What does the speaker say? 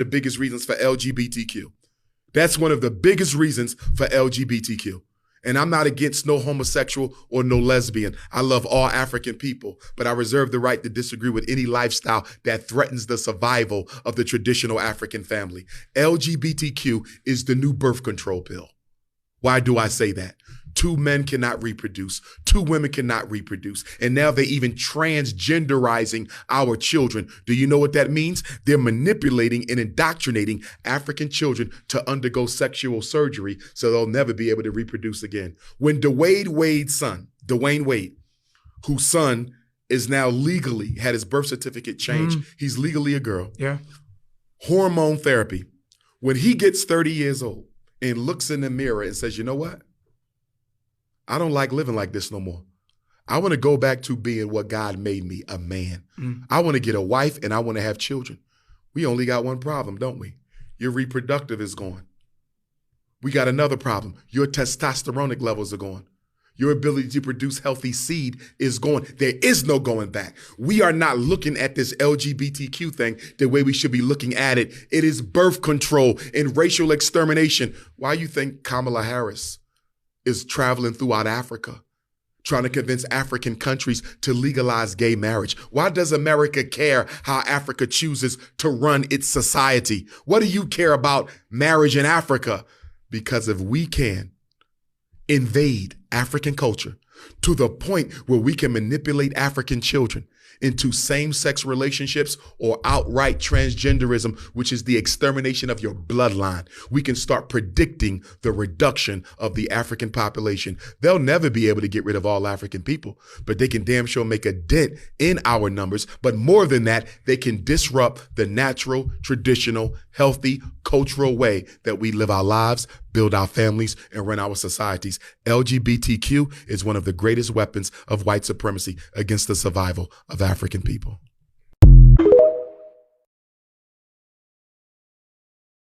the biggest reasons for LGBTQ. That's one of the biggest reasons for LGBTQ. And I'm not against no homosexual or no lesbian. I love all African people, but I reserve the right to disagree with any lifestyle that threatens the survival of the traditional African family. LGBTQ is the new birth control pill. Why do I say that? 2 men cannot reproduce. 2 women cannot reproduce. And now they're even transgenderizing our children. Do you know what that means? They're manipulating and indoctrinating African children to undergo sexual surgery so they'll never be able to reproduce again. When Dwayne Wade, whose son is now legally had his birth certificate changed, he's legally a girl. Yeah. Hormone therapy. When he gets 30 years old and looks in the mirror and says, you know what? I don't like living like this no more. I want to go back to being what God made me, a man. I want to get a wife and I want to have children. We only got one problem, don't we? Your reproductive is gone. We got another problem. Your testosteronic levels are gone. Your ability to produce healthy seed is gone. There is no going back. We are not looking at this LGBTQ thing the way we should be looking at it. It is birth control and racial extermination. Why you think Kamala Harris is traveling throughout Africa, trying to convince African countries to legalize gay marriage? Why does America care how Africa chooses to run its society? What do you care about marriage in Africa? Because if we can invade African culture to the point where we can manipulate African children into same-sex relationships or outright transgenderism, which is the extermination of your bloodline, we can start predicting the reduction of the African population. They'll never be able to get rid of all African people, but they can damn sure make a dent in our numbers. But more than that, they can disrupt the natural, traditional, healthy, cultural way that we live our lives, build our families, and run our societies. LGBTQ is one of the greatest weapons of white supremacy against the survival of African people.